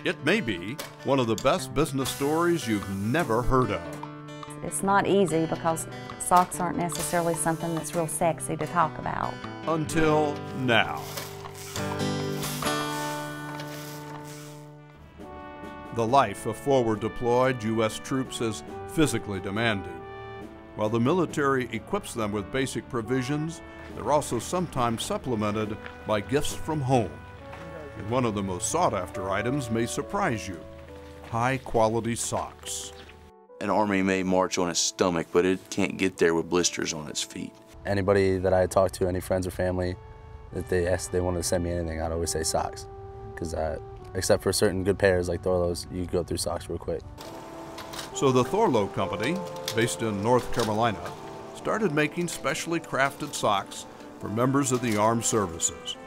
It may be one of the best business stories you've never heard of. It's not easy because socks aren't necessarily something that's real sexy to talk about. Until now. The life of forward deployed U.S. troops is physically demanding. While the military equips them with basic provisions, they're also sometimes supplemented by gifts from home. And one of the most sought-after items may surprise you: high-quality socks. An army may march on its stomach, but it can't get there with blisters on its feet. Anybody that I talk to, any friends or family, that they asked they wanted to send me anything, I'd always say socks. Because except for certain good pairs like Thorlo's, you go through socks real quick. So the Thorlo company, based in North Carolina, started making specially crafted socks for members of the armed services.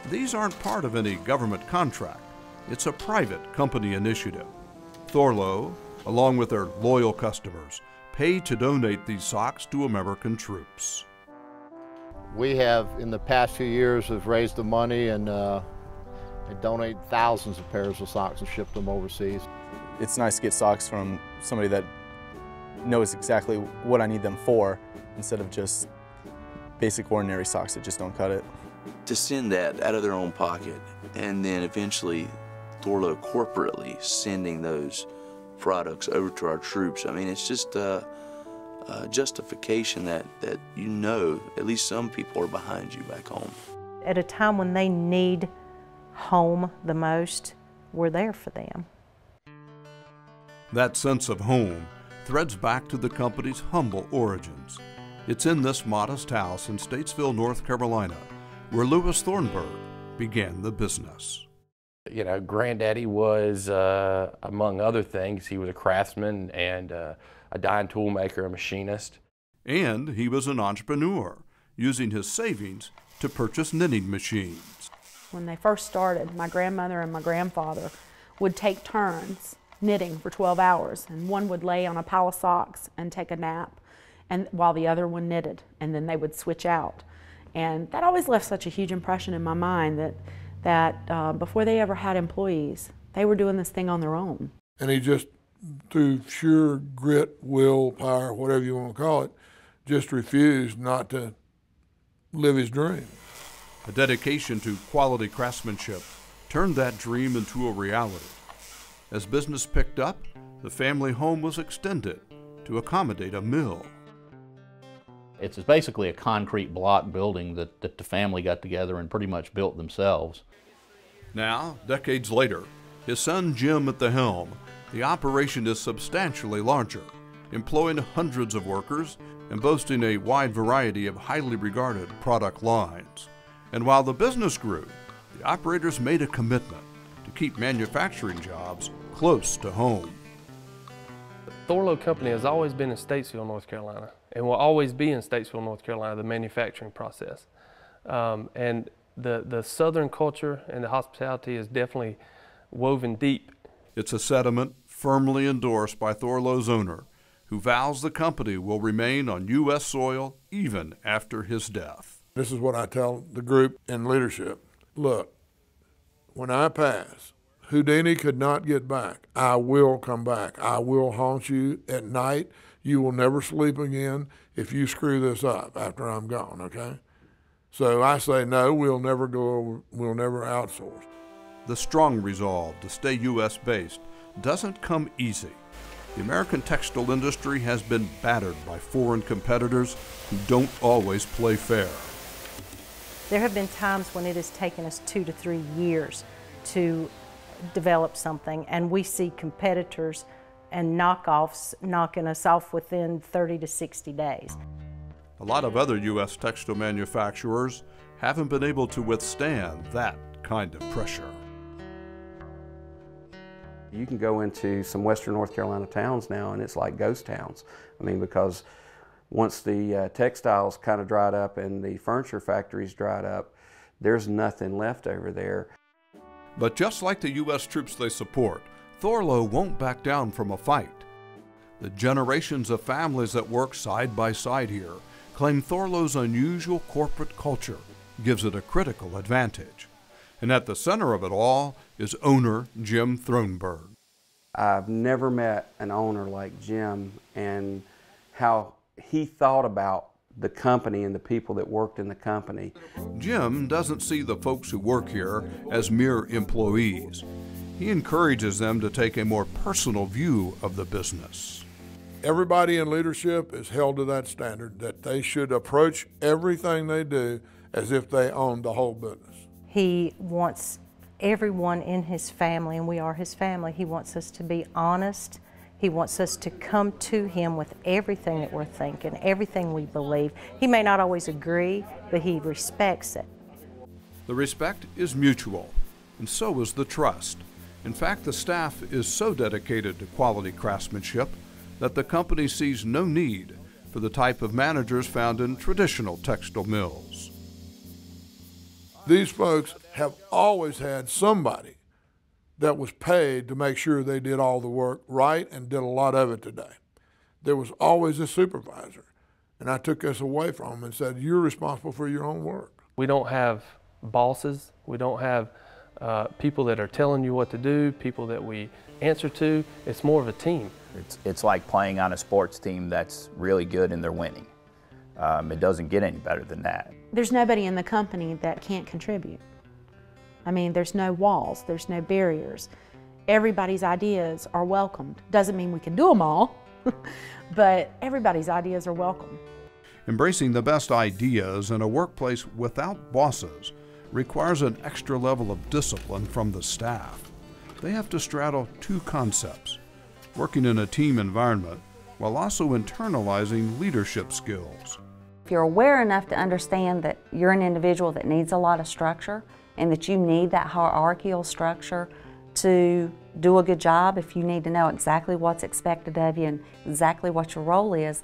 These aren't part of any government contract. It's a private company initiative. Thorlo, along with their loyal customers, pay to donate these socks to American troops. We have, in the past few years, have raised the money and donate thousands of pairs of socks and ship them overseas. It's nice to get socks from somebody that knows exactly what I need them for, instead of just basic ordinary socks that just don't cut it. To send that out of their own pocket, and then eventually Thorlo corporately sending those products over to our troops, I mean, it's just a justification that you know at least some people are behind you back home. At a time when they need home the most, we're there for them. That sense of home threads back to the company's humble origins. It's in this modest house in Statesville, North Carolina, where Louis Thornburg began the business. You know, Granddaddy was, among other things, he was a craftsman and a dyeing tool maker, a machinist. And he was an entrepreneur, using his savings to purchase knitting machines. When they first started, my grandmother and my grandfather would take turns knitting for 12 hours, and one would lay on a pile of socks and take a nap, and while the other one knitted, and then they would switch out. And that always left such a huge impression in my mind that before they ever had employees, they were doing this thing on their own. And he just, through sheer grit, willpower, whatever you want to call it, just refused not to live his dream. A dedication to quality craftsmanship turned that dream into a reality. As business picked up, the family home was extended to accommodate a mill. It's basically a concrete block building that the family got together and pretty much built themselves. Now, decades later, his son Jim at the helm, the operation is substantially larger, employing hundreds of workers and boasting a wide variety of highly regarded product lines. And while the business grew, the operators made a commitment to keep manufacturing jobs close to home. The Thorlo company has always been in Statesville, North Carolina, and will always be in Statesville, North Carolina, the manufacturing process. And the Southern culture and the hospitality is definitely woven deep. It's a sentiment firmly endorsed by Thorlo's owner, who vows the company will remain on U.S. soil even after his death. This is what I tell the group and leadership. Look, when I pass, Houdini could not get back. I will come back. I will haunt you at night. You will never sleep again if you screw this up after I'm gone, okay? So I say, no, we'll never outsource. The strong resolve to stay U.S.-based doesn't come easy. The American textile industry has been battered by foreign competitors who don't always play fair. There have been times when it has taken us 2 to 3 years to develop something, and we see competitors and knockoffs knocking us off within 30 to 60 days. A lot of other U.S. textile manufacturers haven't been able to withstand that kind of pressure. You can go into some western North Carolina towns now and it's like ghost towns. I mean, because once the textiles kind of dried up and the furniture factories dried up, there's nothing left over there. But just like the U.S. troops they support, Thorlo won't back down from a fight. The generations of families that work side by side here claim Thorlo's unusual corporate culture gives it a critical advantage. And at the center of it all is owner Jim Thronberg. I've never met an owner like Jim and how he thought about the company and the people that worked in the company. Jim doesn't see the folks who work here as mere employees. He encourages them to take a more personal view of the business. Everybody in leadership is held to that standard, that they should approach everything they do as if they own the whole business. He wants everyone in his family, and we are his family, he wants us to be honest. He wants us to come to him with everything that we're thinking, everything we believe. He may not always agree, but he respects it. The respect is mutual, and so is the trust. In fact, the staff is so dedicated to quality craftsmanship that the company sees no need for the type of managers found in traditional textile mills. These folks have always had somebody that was paid to make sure they did all the work right and did a lot of it today. There was always a supervisor, and I took this away from him and said, you're responsible for your own work. We don't have bosses. We don't have people that are telling you what to do, people that we answer to. It's more of a team. It's like playing on a sports team that's really good and they're winning. It doesn't get any better than that. There's nobody in the company that can't contribute. I mean, there's no walls, there's no barriers. Everybody's ideas are welcomed. Doesn't mean we can do them all, but everybody's ideas are welcome. Embracing the best ideas in a workplace without bosses requires an extra level of discipline from the staff. They have to straddle two concepts, working in a team environment while also internalizing leadership skills. If you're aware enough to understand that you're an individual that needs a lot of structure and that you need that hierarchical structure to do a good job, if you need to know exactly what's expected of you and exactly what your role is,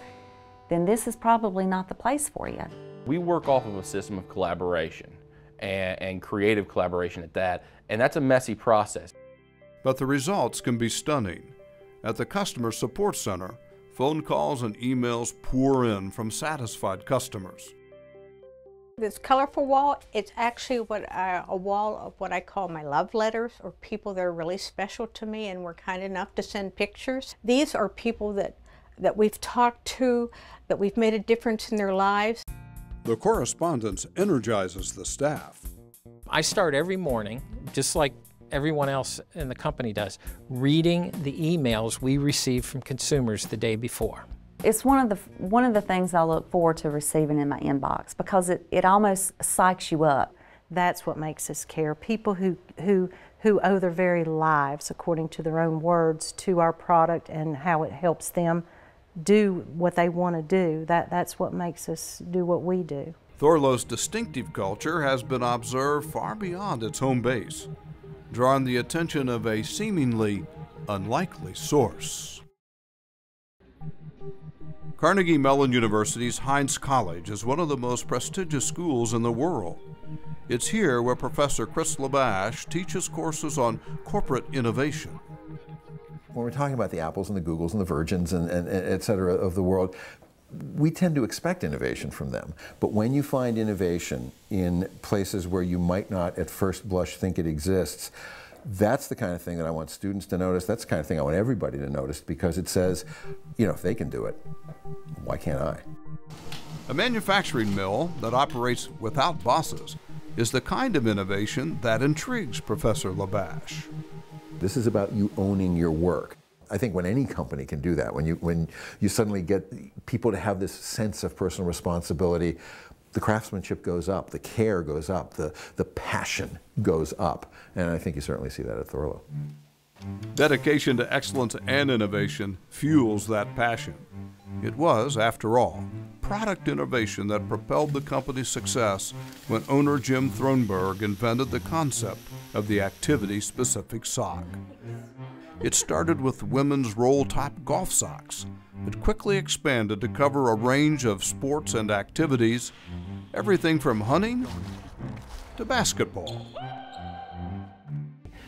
then this is probably not the place for you. We work off of a system of collaboration and creative collaboration at that, and that's a messy process. But the results can be stunning. At the Customer Support Center, phone calls and emails pour in from satisfied customers. This colorful wall, it's actually a wall of what I call my love letters, or people that are really special to me and were kind enough to send pictures. These are people that we've talked to, that we've made a difference in their lives. The correspondence energizes the staff. I start every morning, just like everyone else in the company does, reading the emails we receive from consumers the day before. It's one of the things I look forward to receiving in my inbox because it almost psychs you up. That's what makes us care. People who owe their very lives, according to their own words, to our product and how it helps them do what they want to do. That's what makes us do what we do. Thorlo's distinctive culture has been observed far beyond its home base, drawing the attention of a seemingly unlikely source. Carnegie Mellon University's Heinz College is one of the most prestigious schools in the world. It's here where Professor Chris Labash teaches courses on corporate innovation. When we're talking about the Apples and the Googles and the Virgins and et cetera of the world, we tend to expect innovation from them. But when you find innovation in places where you might not at first blush think it exists, that's the kind of thing that I want students to notice. That's the kind of thing I want everybody to notice, because it says, you know, if they can do it, why can't I? A manufacturing mill that operates without bosses is the kind of innovation that intrigues Professor Labash. This is about you owning your work. I think when any company can do that, when you suddenly get people to have this sense of personal responsibility, the craftsmanship goes up, the care goes up, the passion goes up, and I think you certainly see that at Thorlo. Dedication to excellence and innovation fuels that passion. It was, after all, product innovation that propelled the company's success when owner Jim Thronberg invented the concept of the activity-specific sock. It started with women's roll-top golf socks, but quickly expanded to cover a range of sports and activities, everything from hunting to basketball.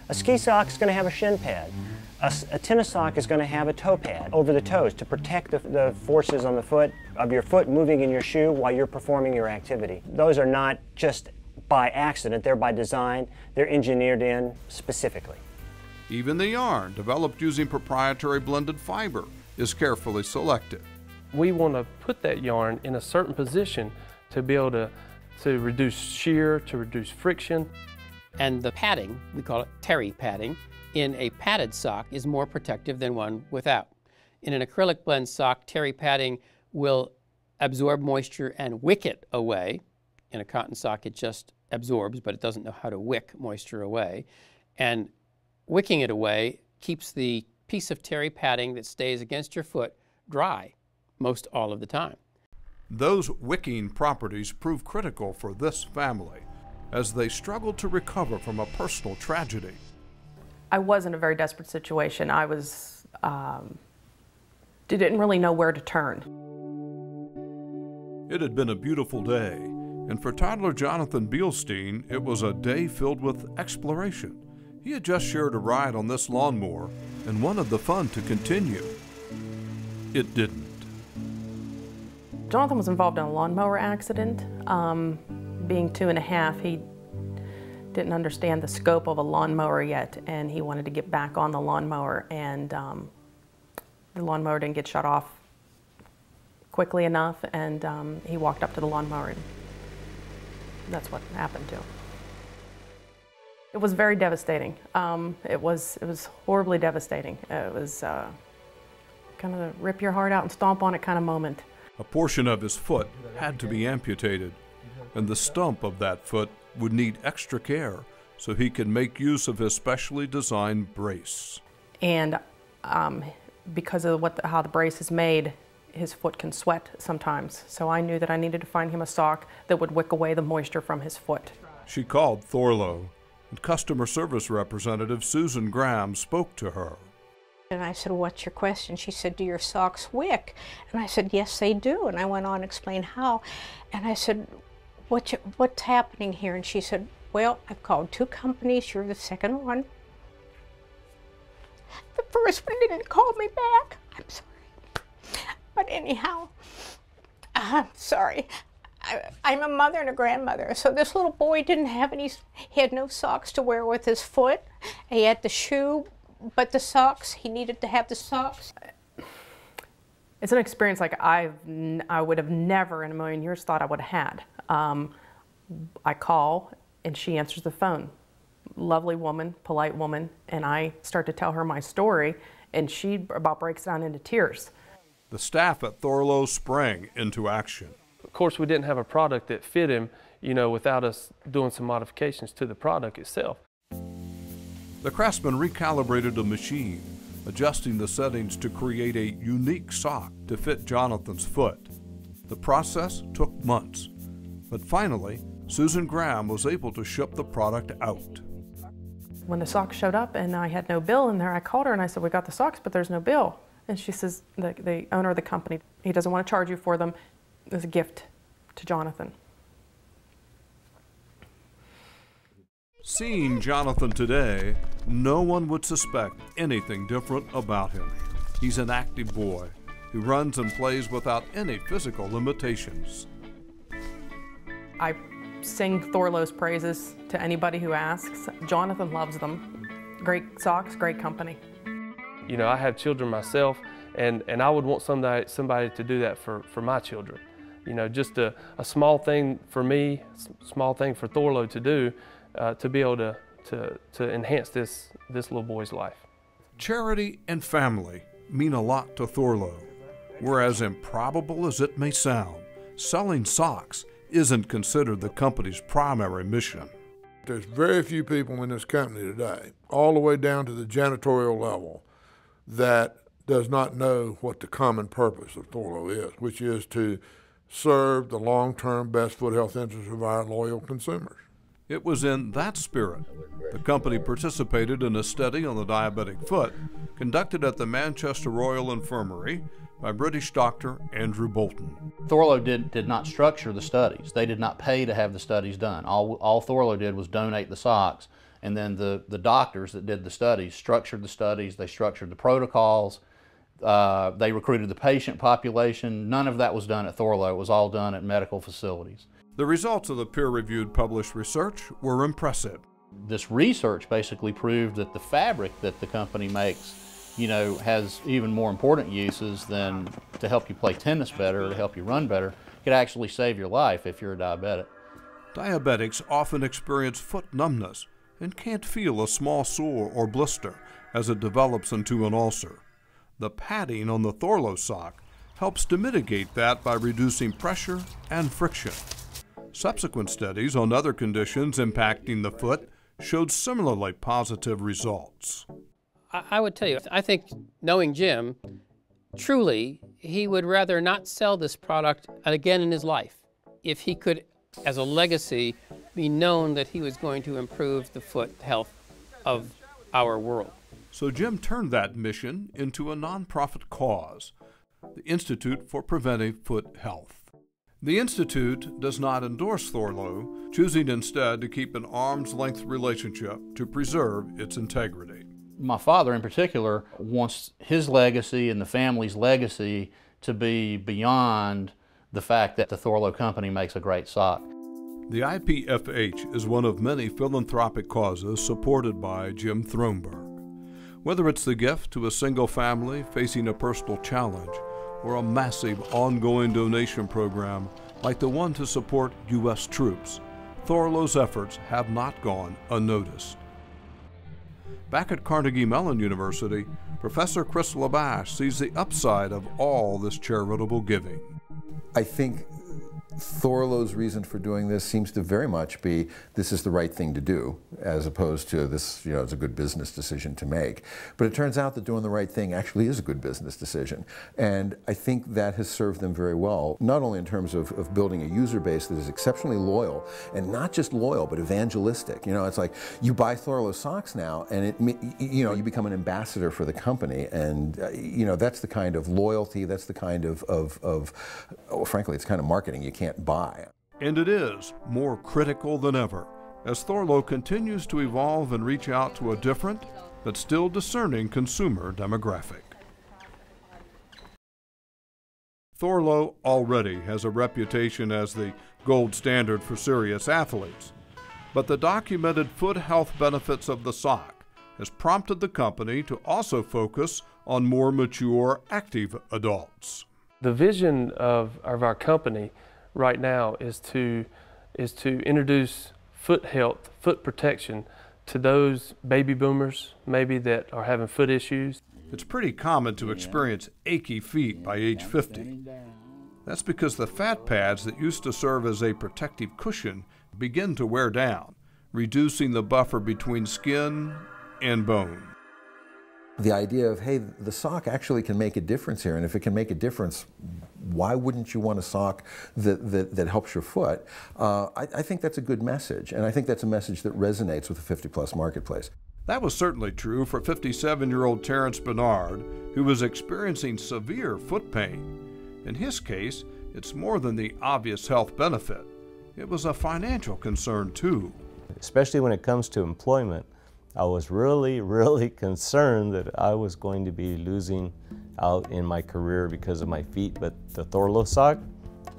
A ski sock is going to have a shin pad. A tennis sock is going to have a toe pad over the toes to protect the forces on the foot, of your foot moving in your shoe while you're performing your activity. Those are not just by accident, they're by design, they're engineered in specifically. Even the yarn, developed using proprietary blended fiber, is carefully selected. We want to put that yarn in a certain position to be able to reduce shear, to reduce friction. And the padding, we call it terry padding, in a padded sock is more protective than one without. In an acrylic blend sock, terry padding will absorb moisture and wick it away. In a cotton sock, it just absorbs, but it doesn't know how to wick moisture away. And wicking it away keeps the piece of terry padding that stays against your foot dry most all of the time. Those wicking properties prove critical for this family as they struggle to recover from a personal tragedy. I was in a very desperate situation. I didn't really know where to turn. It had been a beautiful day, and for toddler Jonathan Bielstein, it was a day filled with exploration. He had just shared a ride on this lawnmower and wanted the fun to continue. It didn't. Jonathan was involved in a lawnmower accident. Being 2.5, he didn't understand the scope of a lawnmower yet, and he wanted to get back on the lawnmower, and the lawnmower didn't get shut off quickly enough, and he walked up to the lawnmower, and that's what happened to him. It was very devastating. It was horribly devastating. It was kind of a rip your heart out and stomp on it kind of moment. A portion of his foot had to be amputated, and the stump of that foot would need extra care so he could make use of his specially designed brace. And because of how the brace is made, his foot can sweat sometimes. So I knew that I needed to find him a sock that would wick away the moisture from his foot. She called Thorlo, and customer service representative Susan Graham spoke to her. And I said, what's your question? She said, do your socks wick? And I said, yes, they do. And I went on to explain how. And I said, what's happening here? And she said, well, I've called 2 companies. You're the second one. The first one didn't call me back. I'm sorry. But anyhow, I'm sorry. I'm a mother and a grandmother. So this little boy didn't have he had no socks to wear with his foot. He had the shoe, but the socks, he needed to have the socks. It's an experience like I would have never in a million years thought I would have had. I call and she answers the phone. Lovely woman, polite woman, and I start to tell her my story, and she about breaks down into tears. The staff at Thorlo sprang into action. Of course, we didn't have a product that fit him, without us doing some modifications to the product itself. The craftsman recalibrated a machine, adjusting the settings to create a unique sock to fit Jonathan's foot. The process took months, but finally, Susan Graham was able to ship the product out. When the socks showed up and I had no bill in there, I called her and I said, we got the socks, but there's no bill. And she says, the owner of the company, he doesn't want to charge you for them. It was a gift to Jonathan. Seeing Jonathan today, no one would suspect anything different about him. He's an active boy who runs and plays without any physical limitations. I sing Thorlo's praises to anybody who asks. Jonathan loves them. Great socks, great company. I have children myself, and I would want somebody to do that for my children. Just a small thing for me, small thing for Thorlo to do, to be able to enhance this little boy's life. Charity and family mean a lot to Thorlo. Whereas improbable as it may sound, selling socks isn't considered the company's primary mission. There's very few people in this company today, all the way down to the janitorial level, that does not know what the common purpose of Thorlo is, which is to serve the long-term best foot health interests of our loyal consumers. It was in that spirit the company participated in a study on the diabetic foot conducted at the Manchester Royal Infirmary by British doctor Andrew Bolton. Thorlo did not structure the studies. They did not pay to have the studies done. All Thorlo did was donate the socks, and then the doctors that did the studies structured the studies, they structured the protocols, they recruited the patient population. None of that was done at Thorlo. It was all done at medical facilities. The results of the peer-reviewed published research were impressive. This research basically proved that the fabric that the company makes, you know, has even more important uses than to help you play tennis better or to help you run better. It could actually save your life if you're a diabetic. Diabetics often experience foot numbness and can't feel a small sore or blister as it develops into an ulcer. The padding on the Thorlo sock helps to mitigate that by reducing pressure and friction. Subsequent studies on other conditions impacting the foot showed similarly positive results. I would tell you, I think knowing Jim, truly, he would rather not sell this product again in his life if he could, as a legacy, be known that he was going to improve the foot health of our world. So Jim turned that mission into a nonprofit cause, the Institute for Preventive Foot Health. The Institute does not endorse Thorlo, choosing instead to keep an arm's-length relationship to preserve its integrity. My father in particular wants his legacy and the family's legacy to be beyond the fact that the Thorlo company makes a great sock. The IPFH is one of many philanthropic causes supported by Jim Thronberg. Whether it's the gift to a single family facing a personal challenge or a massive ongoing donation program like the one to support U.S. troops, Thorlo's efforts have not gone unnoticed. Back at Carnegie Mellon University, Professor Chris Labash sees the upside of all this charitable giving. I think Thorlo's reason for doing this seems to very much be this is the right thing to do, as opposed to this, you know, it's a good business decision to make. But it turns out that doing the right thing actually is a good business decision. And I think that has served them very well, not only in terms of building a user base that is exceptionally loyal, and not just loyal, but evangelistic. You know, it's like you buy Thorlo socks now, and you know, you become an ambassador for the company. And, you know, that's the kind of loyalty, that's the kind of frankly, it's kind of marketing you can't buy. And it is more critical than ever as Thorlo continues to evolve and reach out to a different but still discerning consumer demographic. Thorlo already has a reputation as the gold standard for serious athletes, but the documented foot health benefits of the sock has prompted the company to also focus on more mature, active adults. The vision of our company right now is to introduce foot health, foot protection to those baby boomers maybe that are having foot issues. It's pretty common to experience achy feet by age 50. That's because the fat pads that used to serve as a protective cushion begin to wear down, reducing the buffer between skin and bone. The idea of, hey, the sock actually can make a difference here, and if it can make a difference, why wouldn't you want a sock that helps your foot? I think that's a good message, and I think that's a message that resonates with the 50-plus marketplace. That was certainly true for 57-year-old Terrence Bernard, who was experiencing severe foot pain. In his case, it's more than the obvious health benefit. It was a financial concern, too. Especially when it comes to employment, I was really concerned that I was going to be losing out in my career because of my feet, but the Thorlo sock,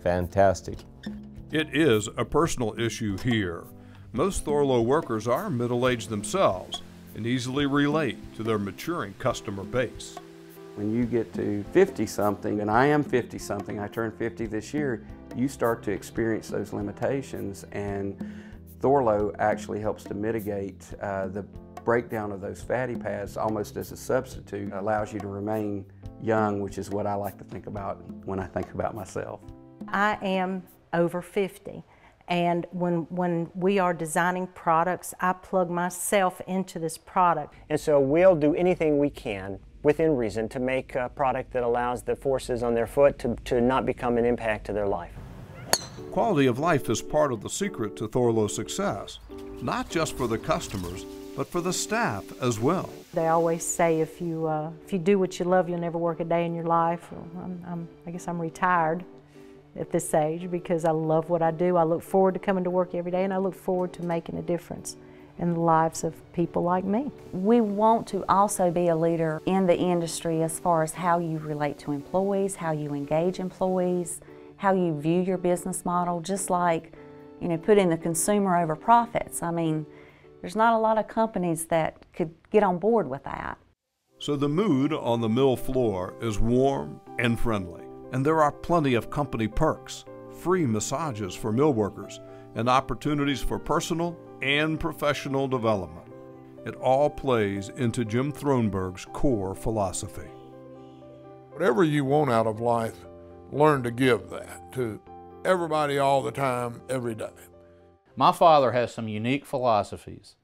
fantastic. It is a personal issue here. Most Thorlo workers are middle-aged themselves and easily relate to their maturing customer base. When you get to 50-something, and I am 50-something, I turned 50 this year, you start to experience those limitations, and Thorlo actually helps to mitigate the breakdown of those fatty pads almost as a substitute. It allows you to remain young, which is what I like to think about when I think about myself. I am over 50, and when we are designing products, I plug myself into this product. And so we'll do anything we can within reason to make a product that allows the forces on their foot to not become an impact to their life. Quality of life is part of the secret to Thorlo's success, not just for the customers, but for the staff as well. They always say if you do what you love, you'll never work a day in your life. Well, I guess I'm retired at this age because I love what I do. I look forward to coming to work every day, and I look forward to making a difference in the lives of people like me. We want to also be a leader in the industry as far as how you relate to employees, how you engage employees, how you view your business model, just like you know, putting the consumer over profits. I mean, there's not a lot of companies that could get on board with that. So the mood on the mill floor is warm and friendly, and there are plenty of company perks, free massages for mill workers, and opportunities for personal and professional development. It all plays into Jim Thronberg's core philosophy. Whatever you want out of life, learn to give that to everybody all the time, every day. My father has some unique philosophies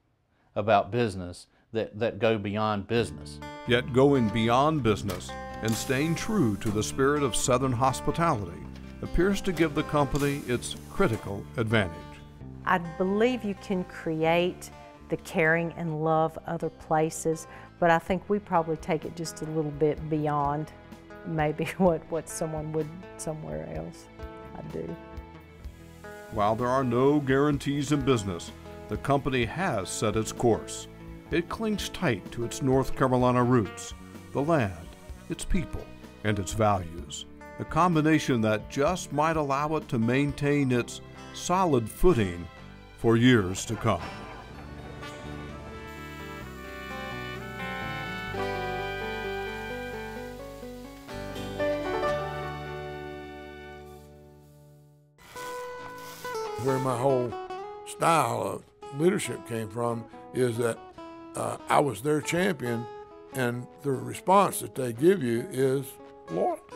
about business that go beyond business. Yet going beyond business and staying true to the spirit of Southern hospitality appears to give the company its critical advantage. I believe you can create the caring and love other places, but I think we probably take it just a little bit beyond maybe what someone would somewhere else. I do. While there are no guarantees in business, the company has set its course. It clings tight to its North Carolina roots, the land, its people, and its values, a combination that just might allow it to maintain its solid footing for years to come. Where my whole style of leadership came from is that I was their champion, and the response that they give you is loyalty.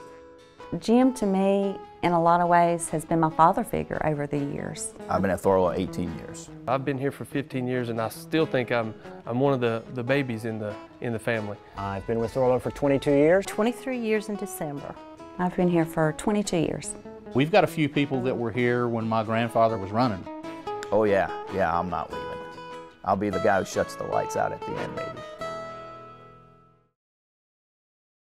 Jim, to me, in a lot of ways, has been my father figure over the years. I've been at Thorlo 18 years. I've been here for 15 years, and I still think I'm one of the babies in the family. I've been with Thorlo for 22 years. 23 years in December. I've been here for 22 years. We've got a few people that were here when my grandfather was running. Oh yeah, I'm not leaving. I'll be the guy who shuts the lights out at the end maybe.